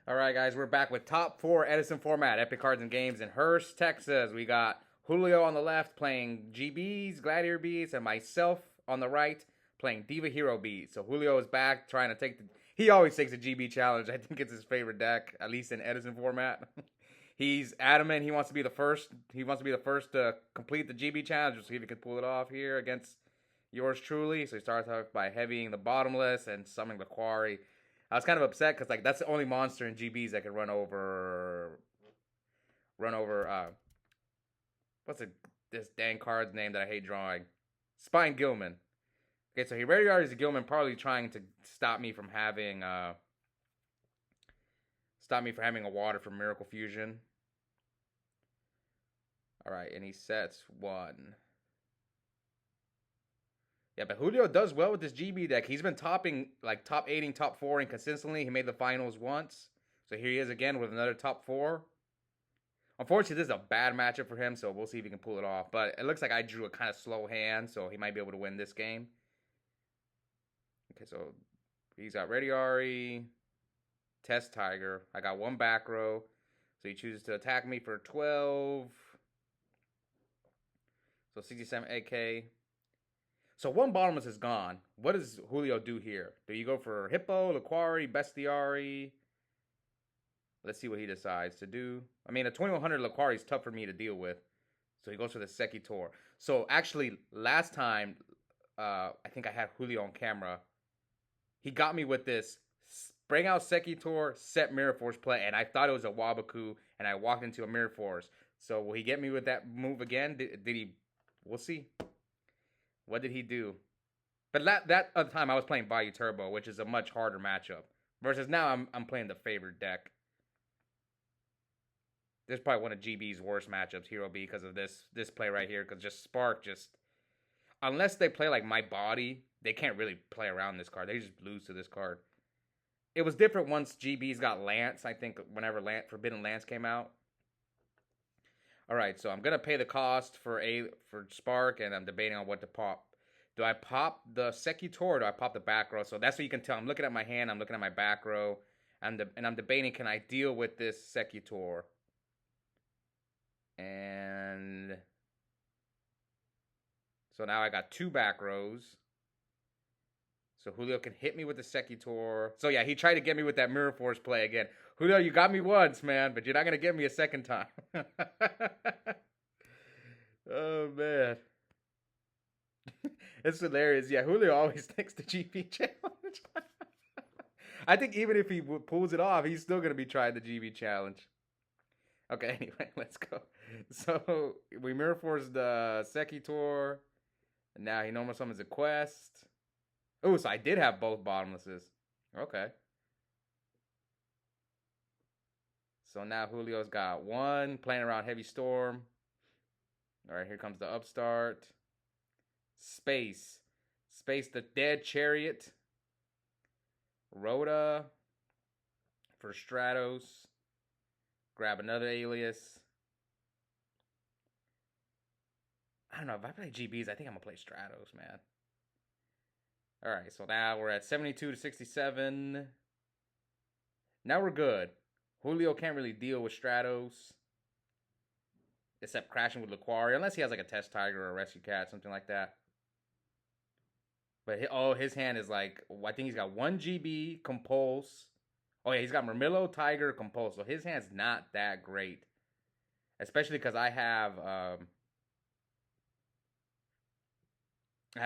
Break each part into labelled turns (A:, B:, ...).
A: All right, guys, we're back with top four Edison Format, Epic Cards and Games in Hurst, Texas. We got Julio on the left playing GBs, Gladiator Beats, and myself on the right playing Diva Hero Beat. So Julio is back trying to take the. He always takes the GB challenge. I think it's his favorite deck, at least in Edison Format. He's adamant he wants to be the first. He wants to be the first to complete the GB challenge. We'll see if he can pull it off here against yours truly. So he starts off by heavying the bottomless and summoning the quarry. I was kind of upset because like that's the only monster in GBs that can run over what's this dang card's name that I hate drawing? Spine Gilman. Okay, so he already is Gilman probably trying to stop me from having a water from Miracle Fusion. Alright, and he sets one. Yeah, but Julio does well with this GB deck. He's been topping, like top 8ing, top 4ing consistently. He made the finals once. So here he is again with another top 4. Unfortunately, this is a bad matchup for him, so we'll see if he can pull it off. But it looks like I drew a kind of slow hand, so he might be able to win this game. Okay, so he's got Ready Ari, Test Tiger. I got one back row. So he chooses to attack me for 12. So 67 AK. So one bottomless is gone. What does Julio do here? Do you go for Hippo, Laquari, Bestiari? Let's see what he decides to do. I mean, a 2100 Laquari is tough for me to deal with. So he goes for the Sekitor. So actually, last time, I think I had Julio on camera. He got me with this bring out Sekitor, set Mirror Force play, and I thought it was a Wabaku, and I walked into a Mirror Force. So will he get me with that move again? Did he? We'll see. What did he do? But that other time I was playing Bayou Turbo, which is a much harder matchup. Versus now I'm playing the favored deck. This is probably one of GB's worst matchups, Hero B, because of this play right here. Because just Spark unless they play like my body, they can't really play around this card. They just lose to this card. It was different once GB's got Lance. I think whenever Forbidden Lance came out. All right, so I'm gonna pay the cost for Spark, and I'm debating on what to pop. Do I pop the Sekitor or do I pop the back row? So that's what you can tell. I'm looking at my hand. I'm looking at my back row, and I'm debating, can I deal with this Sekitor? And so now I got two back rows. So Julio can hit me with the Sekitor. So yeah, he tried to get me with that Mirror Force play again. Julio, you got me once, man, but you're not going to get me a second time. Oh, man. It's hilarious. Yeah, Julio always takes the GP challenge. I think even if he pulls it off, he's still going to be trying the GB challenge. Okay, anyway, let's go. So we Mirror Force the Sekitor. And now he normal summons a quest. Oh, so I did have both bottomlesses. Okay. So now Julio's got one, playing around Heavy Storm. All right, here comes the Upstart. Space the Dead Chariot. Rhoda for Stratos. Grab another alias. I don't know, if I play GBs, I think I'm going to play Stratos, man. All right, so now we're at 72 to 67. Now we're good. Julio can't really deal with Stratos. Except crashing with Laquari. Unless he has like a Test Tiger or a Rescue Cat, something like that. But his hand is like, I think he's got 1 GB, Compulse. Oh yeah, he's got Murmillo, Tiger, Compulse. So his hand's not that great. Especially because I have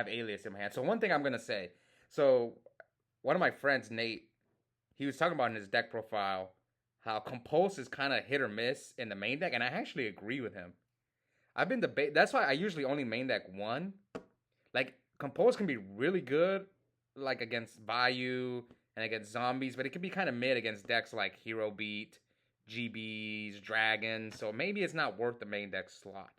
A: Alias in my hand. So one thing I'm going to say. So one of my friends, Nate, he was talking about in his deck profile how Compulse is kind of hit or miss in the main deck, and I actually agree with him. I've been that's why I usually only main deck one. Like, Compulse can be really good, like against Bayou and against zombies, but it can be kind of mid against decks like Hero Beat, GBs, Dragons, so maybe it's not worth the main deck slot.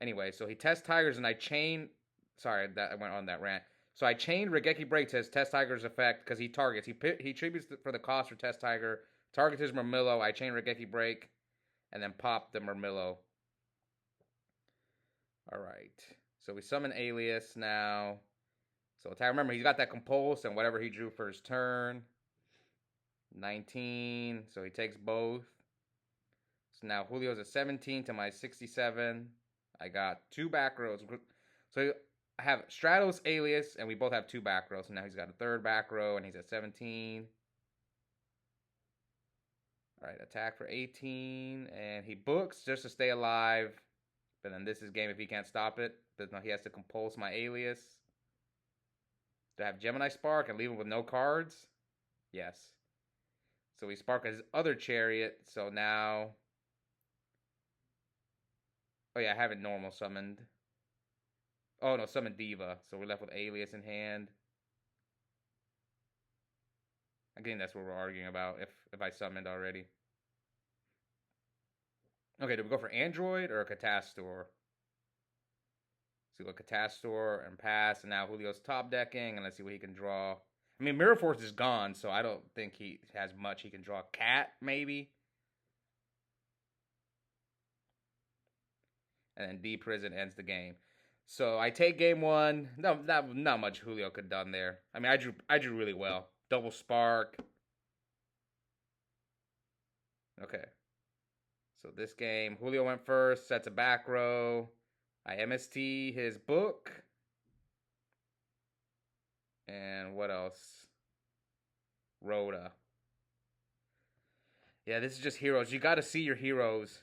A: Anyway, so he tests Tigers, and I chain... Sorry, that I went on that rant. So I chained Regeki Break to his Test Tiger's effect because he targets. He tributes for the cost for Test Tiger, targets his Murmillo. I chain Regeki Break, and then pop the Murmillo. All right. So we summon Alias now. So remember, he's got that Compulse and whatever he drew for his turn. 19. So he takes both. So now Julio's at 17 to my 67. I got two back rows. So I have Stratos, Alias, and we both have two back rows. So now he's got a third back row, and he's at 17. All right, attack for 18, and he books just to stay alive. But then this is game if he can't stop it. But no, he has to compulse my Alias. Do I have Gemini Spark and leave him with no cards? Yes. So we spark his other chariot. So now... Oh yeah, I haven't normal summoned. Oh no, summoned Diva. So we're left with Alias in hand. Again, that's what we're arguing about, if I summoned already. Okay, do we go for Android or a Catastor? So we go Catastor and pass, and now Julio's top decking, and let's see what he can draw. I mean, Mirror Force is gone, so I don't think he has much. He can draw Cat, maybe. And then D Prison ends the game. So I take game one. No, not much Julio could have done there. I mean, I drew really well. Double Spark. Okay. So this game, Julio went first, sets a back row. I MST his book. And what else? Rhoda. Yeah, this is just heroes. You got to see your heroes.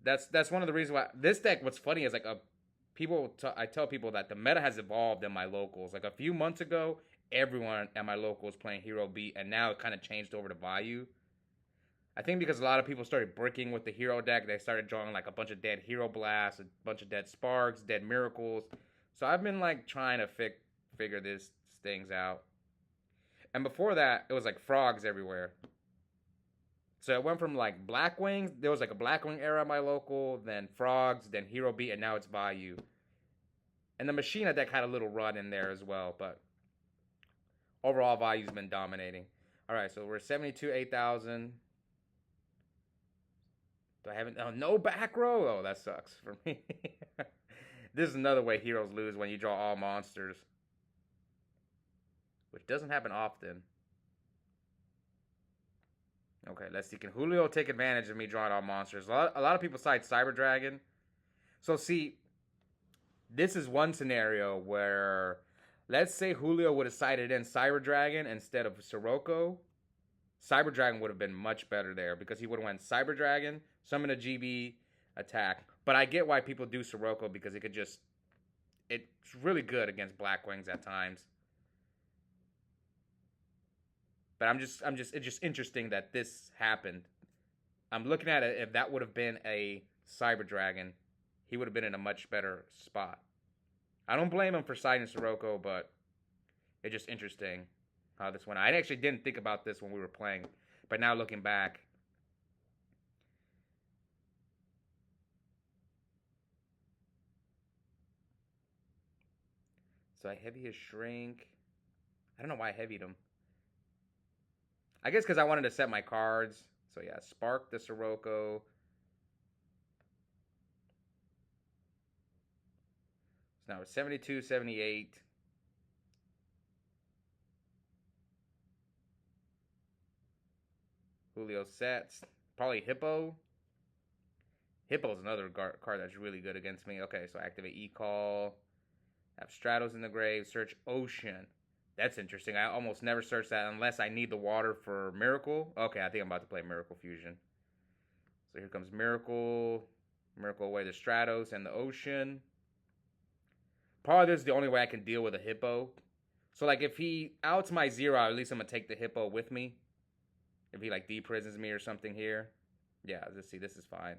A: That's one of the reasons why this deck. What's funny is like I tell people that the meta has evolved in my locals. Like a few months ago, everyone at my locals playing Hero Beat, and now it kind of changed over to Value. I think because a lot of people started bricking with the hero deck, they started drawing like a bunch of dead Hero Blasts, a bunch of dead Sparks, dead Miracles. So I've been like trying to figure these things out. And before that, it was like frogs everywhere. So it went from like Blackwings. There was like a Blackwing era at my local, then frogs, then Hero Beat, and now it's Value. And the Machina deck had a little run in there as well, but overall Value's been dominating. All right, so we're 72, 8,000. Do I have no back row? Oh, that sucks for me. This is another way heroes lose when you draw all monsters, which doesn't happen often. Okay, let's see. Can Julio take advantage of me drawing all monsters? A lot of people cite Cyber Dragon. So see, this is one scenario where, let's say Julio would have cited in Cyber Dragon instead of Sirocco. Cyber Dragon would have been much better there because he would have went Cyber Dragon, summon a GB, attack. But I get why people do Sirocco because it could just... It's really good against Blackwings at times. But it's just interesting that this happened. I'm looking at it, if that would have been a Cyber Dragon, he would have been in a much better spot. I don't blame him for citing Sirocco, but it's just interesting how this went. I actually didn't think about this when we were playing, but now looking back. So I heavy his Shrink. I don't know why I heavied him. I guess because I wanted to set my cards. So yeah, Spark the Sirocco. So now it's 72, 78. Julio sets. Probably Hippo. Hippo's another card that's really good against me. Okay, so activate E-Call. Have Stratos in the grave. Search Ocean. That's interesting. I almost never search that unless I need the water for Miracle. Okay, I think I'm about to play Miracle Fusion. So here comes Miracle. Miracle away the Stratos and the Ocean. Probably this is the only way I can deal with a Hippo. So like if he outs my 0, at least I'm going to take the Hippo with me. If he like de-prisons me or something here. Yeah, let's see. This is fine.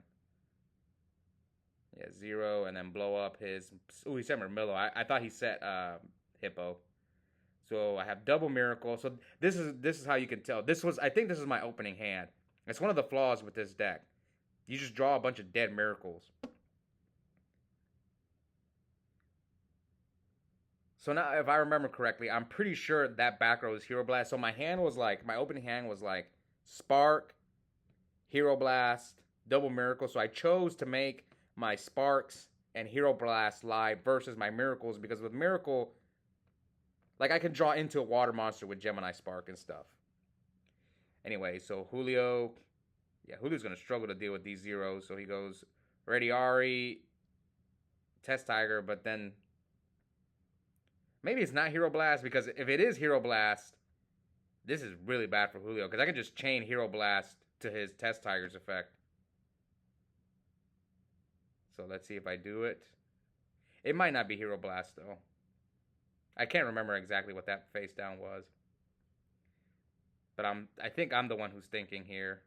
A: Yeah, 0 and then blow up his... Ooh, he set Murmillo. I thought he set Hippo. So I have double Miracle. So this is how you can tell. I think this is my opening hand. It's one of the flaws with this deck. You just draw a bunch of dead Miracles. So now, if I remember correctly, I'm pretty sure that back row is Hero Blast. So my opening hand was like Spark, Hero Blast, double Miracle. So I chose to make my Sparks and Hero Blast live versus my Miracles because with Miracle... Like, I can draw into a water monster with Gemini Spark and stuff. Anyway, so Julio, yeah, Julio's gonna struggle to deal with these zeros. So he goes Ready Ari, Test Tiger, but then maybe it's not Hero Blast because if it is Hero Blast, this is really bad for Julio because I can just chain Hero Blast to his Test Tiger's effect. So let's see if I do it. It might not be Hero Blast though. I can't remember exactly what that face down was. But I think I'm the one who's thinking here.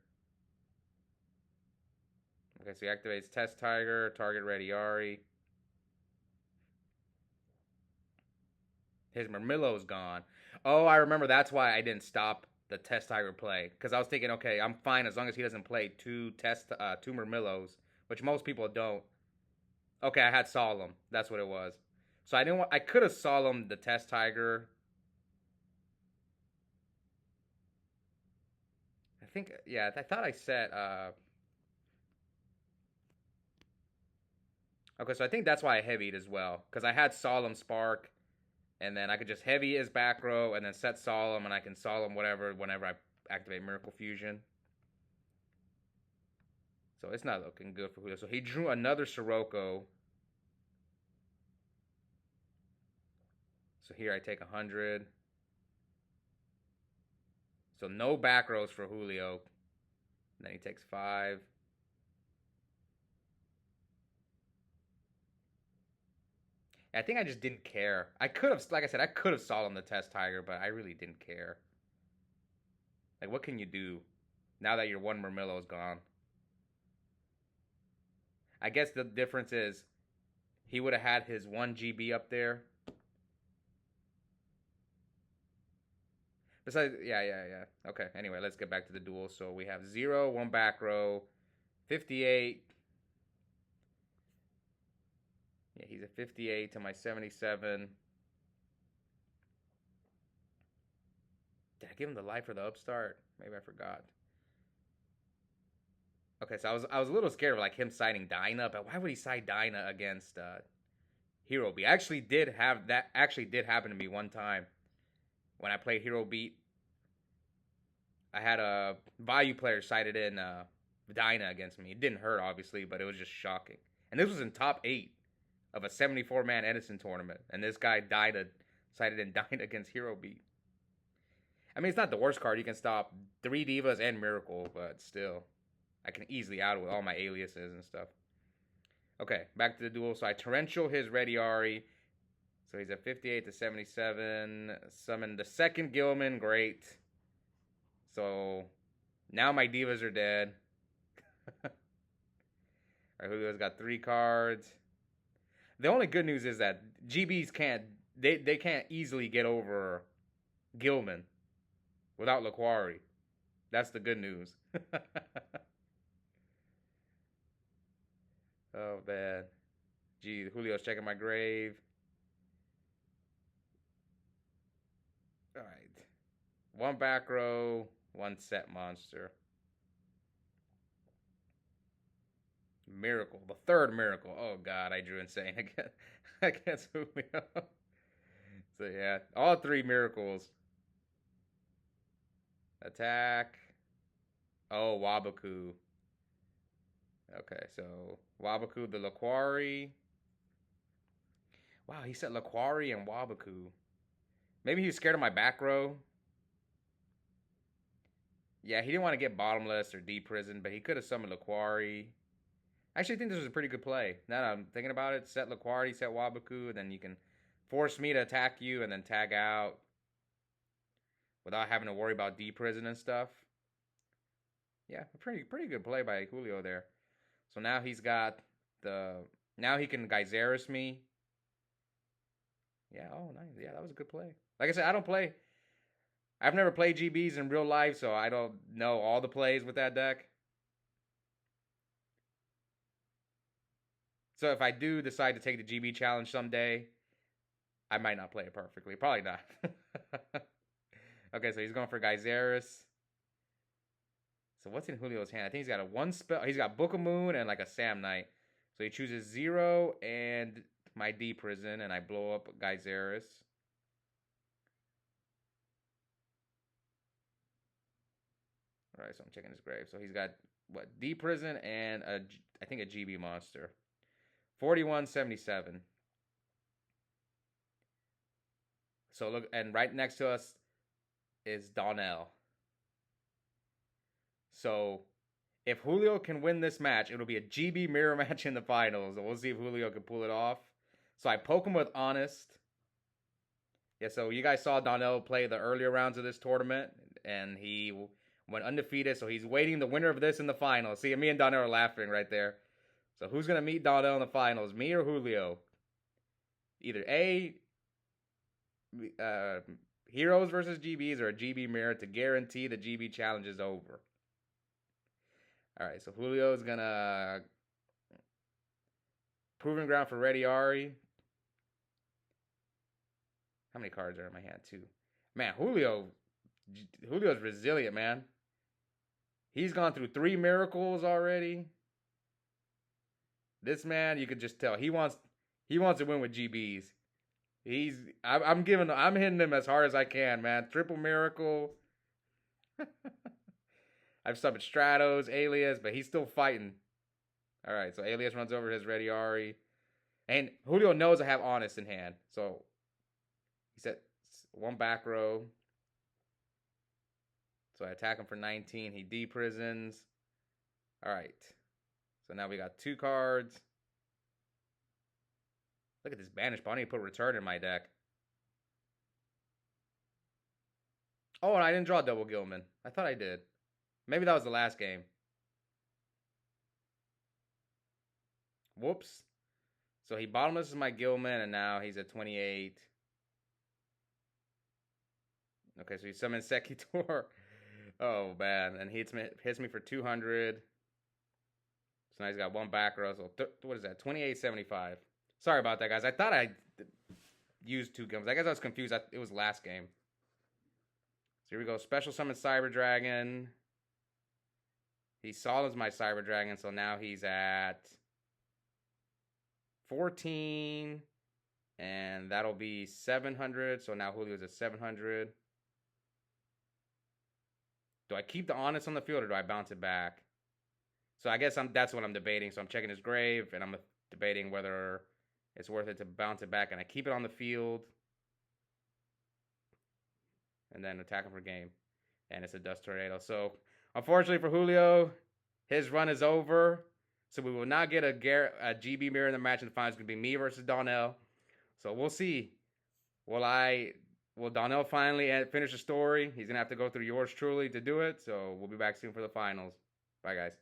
A: Okay, so he activates Test Tiger, target Ready Ari. His Murmillo's gone. Oh, I remember that's why I didn't stop the Test Tiger play. Because I was thinking, okay, I'm fine as long as he doesn't play two Murmillos, which most people don't. Okay, I had Solemn. That's what it was. So I didn't want, I could have Solemn the Test Tiger. I think, yeah, I thought I set, okay, so I think that's why I heavied as well. Because I had Solemn Spark, and then I could just heavy his back row, and then set Solemn, and I can Solemn whatever whenever I activate Miracle Fusion. So it's not looking good for Julio. So he drew another Sirocco. So here I take 100. So no back rows for Julio. And then he takes 5. I think I just didn't care. I could have, like I said, I could have Solemn the Test Tiger, but I really didn't care. Like, what can you do now that your one Murmillo is gone? I guess the difference is he would have had his 1 GB up there. Besides, yeah. Okay, anyway, let's get back to the duel. So we have 0, 1 back row, 58. Yeah, he's a 58 to my 77. Did I give him the life or the upstart? Maybe I forgot. Okay, so I was a little scared of like him siding Dinah, but why would he side Dinah against Hero Beat? Actually did happen to me one time when I played Hero Beat. I had a value player sided in Dinah against me. It didn't hurt obviously, but it was just shocking. And this was in top 8 of a 74-man Edison tournament, and this guy sided in Dinah against Hero Beat. I mean, it's not the worst card. You can stop 3 Divas and Miracle, but still, I can easily out with all my aliases and stuff. Okay, back to the duel. So I torrential his Ready Ari. So he's at 58 to 77. Summon the second Gilman. Great. So now my Divas are dead. Alright, Julio's got 3 cards. The only good news is that GBs can't easily get over Gilman without Laquari. That's the good news. Oh man. Gee, Julio's checking my grave. Alright. 1 back row, 1 set monster. Miracle. The 3rd miracle. Oh god, I drew insane again against Julio. So yeah, all 3 miracles. Attack. Oh, Wabaku. Okay, so Wabaku, the Laquari. Wow, he said Laquari and Wabaku. Maybe he was scared of my back row. Yeah, he didn't want to get bottomless or de-prison, but he could have summoned Laquari. I actually think this was a pretty good play. Now that I'm thinking about it, set Laquari, set Wabaku, and then you can force me to attack you and then tag out without having to worry about de-prison and stuff. Yeah, a pretty good play by Julio there. So now he's got now he can Geyseris me. Yeah, oh nice. Yeah, that was a good play. Like I said, I've never played GBs in real life, so I don't know all the plays with that deck. So if I do decide to take the GB challenge someday, I might not play it perfectly. Probably not. Okay, so he's going for Geyseris. So what's in Julio's hand? I think he's got a 1 spell. He's got Book of Moon and like a Sam Knight. So he chooses 0 and my D-Prison, and I blow up Geyseris. All right, so I'm checking his grave. So he's got what? D prison and I think a GB monster. 4177. So look, and right next to us is Donnell. So if Julio can win this match, it'll be a GB mirror match in the finals. And we'll see if Julio can pull it off. So I poke him with Honest. Yeah, so you guys saw Donnell play the earlier rounds of this tournament, and he went undefeated. So he's waiting the winner of this in the finals. See, me and Donnell are laughing right there. So who's going to meet Donnell in the finals, me or Julio? Either A, Heroes versus GBs, or a GB mirror to guarantee the GB challenge is over. All right, so Julio's going to Proving Ground for Ready Ari. How many cards are in my hand? 2. Man, Julio's resilient, man. He's gone through 3 miracles already. This man, you could just tell he wants to win with GBs. I'm hitting him as hard as I can, man. Triple miracle. I've summoned Stratos, Alias, but he's still fighting. All right, so Alias runs over his Ready Ari, and Julio knows I have Honest in hand, so he said 1 back row. So I attack him for 19. He de-prisons. All right. So now we got 2 cards. Look at this Banish, but I need to put Return in my deck. Oh, and I didn't draw double Gilman. I thought I did. Maybe that was the last game. Whoops. So he bottomlesses my Gilman, and now he's at 28. Okay, so he summons Sekitor. Oh, man. And he hits me for 200. So now he's got 1 back row. So what is that? 28.75. Sorry about that, guys. I thought I used 2 Gilmans. I guess I was confused. It was last game. So here we go. Special summon Cyber Dragon. He solos my Cyber Dragon, so now he's at 14. And that'll be 700. So now Julio's at 700. Do I keep the Honest on the field or do I bounce it back? So I guess that's what I'm debating. So I'm checking his grave, and I'm debating whether it's worth it to bounce it back, and I keep it on the field. And then attack him for game. And it's a Dust Tornado. So unfortunately for Julio, his run is over. So we will not get a GB mirror in the match in the finals. It's going to be me versus Donnell. So we'll see. Will Donnell finally finish the story? He's going to have to go through yours truly to do it. So we'll be back soon for the finals. Bye, guys.